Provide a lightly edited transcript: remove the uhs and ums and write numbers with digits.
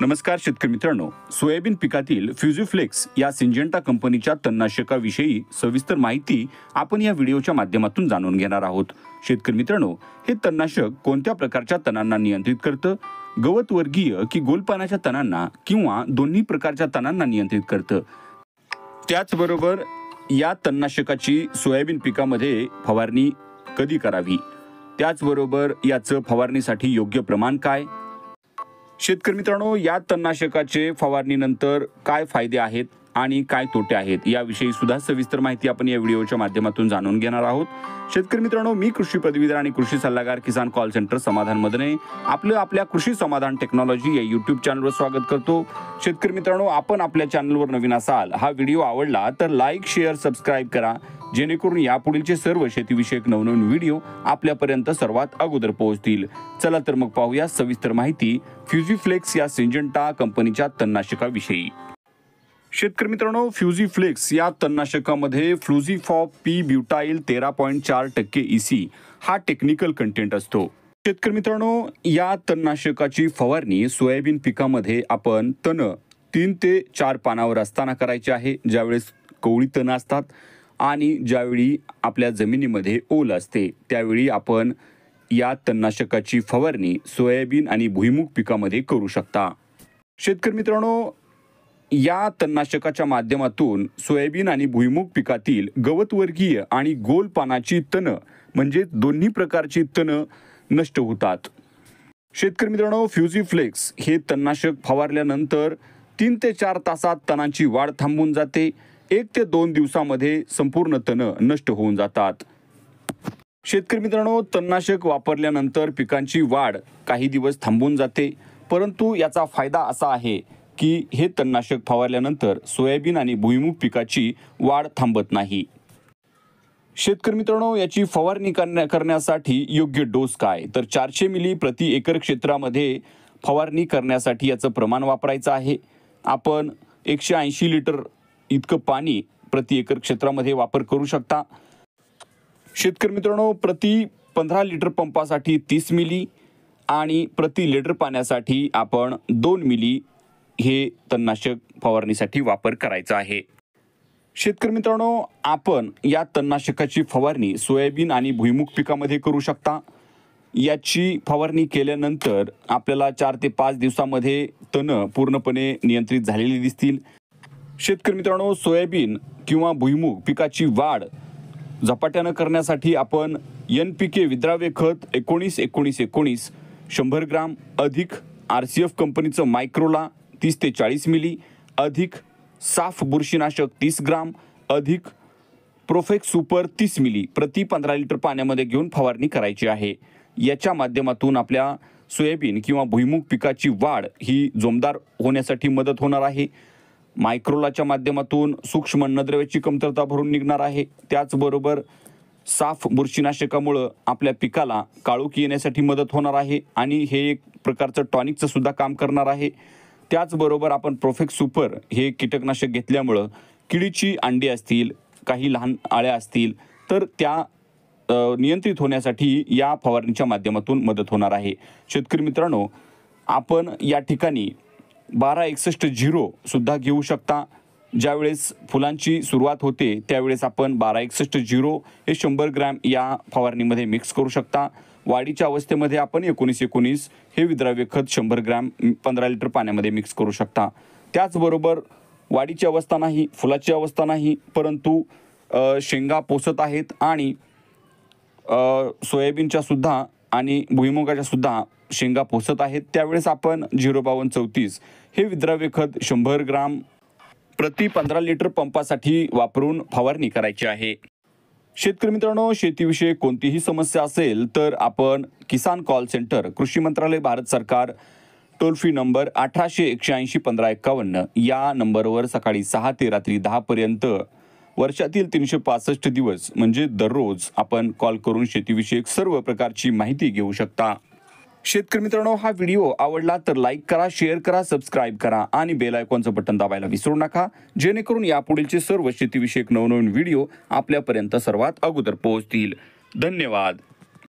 नमस्कार शेतकरी मित्रांनो, सोयाबीन पिकातील फ्युजीफ्लेक्स या सिंजेंटा कंपनीच्या तणनाशकाविषयी सविस्तर माहिती आपण या व्हिडिओच्या माध्यमातून जाणून घेणार आहोत। शेतकरी मित्रांनो, हे तणनाशक कोणत्या प्रकारच्या तणांना नियंत्रित करतं? गवत वर्गीय की गोलपानाच्या तणांना किंवा दोन्ही प्रकारच्या तणांना नियंत्रित करतं? त्याचबरोबर या तणनाशकाची सोयाबीन पिकामध्ये फवारणी कधी करावी? त्याचबरोबर याचं फवारणीसाठी योग्य प्रमाण काय? शेतकरी मित्रांनो, या तणनाशकाचे फवारणीनंतर काय फायदे आहेत आणि काय तोटे आहेत याविषयी सुद्धा सविस्तर माहिती आपण या व्हिडिओच्या माध्यमातून जाणून घेणार आहोत। शेतकरी मित्रांनो, मी कृषी पदवीधर आणि कृषी सल्लागार किसान कॉल सेंटर समाधान मदने आपल्या कृषी समाधान टेक्नॉलॉजी या यूट्यूब चॅनलवर स्वागत करतो। शेतकरी मित्रांनो, आपण आपल्या चॅनलवर नवीन असाल, हा व्हिडिओ आवडला तर लाईक, शेअर, सबस्क्राईब करा, जेणेकरून यापुढीलचे सर्व शेतीविषयक नवनवीन व्हिडिओ आपल्यापर्यंत सर्वात अगोदर पोहोचतील। चला तर मग पाहूया सविस्तर माहिती फ्युजीफ्लेक्स या सिंजेंटा कंपनीच्या तणनाशकाविषयी। शेतकरी मित्रांनो, फ्युजीफ्लेक्स या तणनाशकामध्ये फ्लुझिफॉप पी ब्युटाइल 13.4% EC हा टेक्निकल कंटेंट असतो। शेतकरी मित्रांनो, या तणनाशकाची फवारणी सोयाबीन पिकामध्ये आपण तण 3 ते 4 पानावर असताना करायची आहे, ज्यावेळेस कवळी तण असतात आणि ज्यावेळी आपल्या जमिनीमध्ये ओल असते त्यावेळी आपण या तणनाशकाची फवारणी सोयाबीन आणि भुईमुग पिकामध्ये करू शकता। शेतकरी मित्रांनो, या तणनाशकाच्या माध्यमातून सोयाबीन आणि भुईमुग पिकातील गवतवर्गीय आणि गोल पानाची तण म्हणजे दोन्ही प्रकारची तण नष्ट होतात। शेतकरी मित्रांनो, फ्युजीफ्लेक्स हे तणनाशक फवारल्यानंतर 3 ते 4 तासात तणांची वाढ थांबून जाते। 1 ते 2 दिवसामध्ये संपूर्ण तण नष्ट होऊन जातात। शेतकरी मित्रांनो, तणनाशक वापरल्यानंतर पिकांची वाढ काही दिवस थांबून जाते, परंतु याचा फायदा असा आहे की हे तणनाशक फवारल्यानंतर सोयाबीन आणि भुईमुग पिकाची वाढ थांबत नाही। शेतकरी मित्रांनो, याची फवारणी करण्यासाठी योग्य डोस काय? तर 400 मिली प्रति एकर क्षेत्रामध्ये फवारणी करण्यासाठी याचं प्रमाण वापरायचं आहे। आपण 180 लिटर इतकं पाणी प्रति एकर क्षेत्रामध्ये वापर करू शकता। शेतकरी मित्रांनो, प्रति 15 लिटर पंपासाठी 30 मिली आणि प्रति लिटर पाण्यासाठी आपण 2 मिली हे तणनाशक फवारणीसाठी वापर करायचा आहे। शेतकरी मित्रांनो, आपण या तणनाशकाची फवारणी सोयाबीन आणि भुईमुग पिकामध्ये करू शकता। याची फवारणी केल्यानंतर आपल्याला 4 ते 5 दिवसामध्ये तण पूर्णपणे नियंत्रित झालेली दिसतील। शेतकरी मित्रांनो, सोयाबीन किंवा भुईमुग पिकाची वाढ झपाट्यानं करण्यासाठी आपण NPK विद्राव्य खत 19-19-19 100 ग्राम अधिक RCF कंपनीचं मायक्रोला 30 ते 40 मिली अधिक साफ बुरशीनाशक 30 ग्राम अधिक प्रोफेक्स सुपर 30 मिली प्रति 15 लिटर पाण्यामध्ये घेऊन फवारणी करायची आहे। याच्या माध्यमातून आपल्या सोयाबीन किंवा भुईमुग पिकाची वाढ ही जोमदार होण्यासाठी मदत होणार आहे। मायक्रोलाच्या माध्यमातून सूक्ष्म अन्नद्रव्याची कमतरता भरून निघणार आहे। त्याचबरोबर साफ बुरशीनाशकामुळे आपल्या पिकाला काळोखी येण्यासाठी मदत होणार आहे आणि हे एक प्रकारचं टॉनिकचं सुद्धा काम करणार आहे। त्याचबरोबर आपण प्रोफेक्स सुपर हे कीटकनाशक घेतल्यामुळं किडीची अंडी असतील, काही लहान आळ्या असतील तर त्या नियंत्रित होण्यासाठी या फवारणीच्या माध्यमातून मदत होणार आहे। शेतकरी मित्रांनो, आपण या ठिकाणी 1261 सुद्धा घेऊ शकता। ज्यावेळेस फुलांची सुरुवात होते त्यावेळेस आपण 1261 हे 100 ग्रॅम या फवारणीमध्ये मिक्स करू शकता। वाढीच्या अवस्थेमध्ये आपण 19-19 हे विद्राव्य खत 100 ग्रॅम 15 लिटर पाण्यामध्ये मिक्स करू शकता। त्याचबरोबर वाढीची अवस्था नाही, फुलाची अवस्था नाही, परंतु शेंगा पोसत आहेत आणि सोयाबीनच्या सुद्धा आणि भुईमुगाच्या सुद्धा शेंगा पोसत आहेत, त्यावेळेस आपण 052-34 हे विद्राव्य खत 100 ग्राम प्रति 15 लिटर पंपासाठी वापरून फवारणी करायची आहे। शेतकरी मित्रांनो, शेतीविषयी कोणतीही समस्या असेल तर आपण किसान कॉल सेंटर, कृषी मंत्रालय, भारत सरकार, टोल फ्री नंबर 1800-180-1551 या नंबरवर सकाळी 6 ते रात्री 10 पर्यंत वर्षातील 365 दिवस म्हणजे दररोज आपण कॉल करून शेतीविषयक सर्व प्रकारची माहिती घेऊ शकता। शेतकरी मित्रांनो, हा व्हिडिओ आवडला तर लाईक करा, शेअर करा, सबस्क्राईब करा आणि बेल आयकॉनचं बटन दाबायला विसरू नका, जेणेकरून यापुढीलचे सर्व शेतीविषयक नवनवीन व्हिडिओ आपल्यापर्यंत सर्वात अगोदर पोहोचतील। धन्यवाद।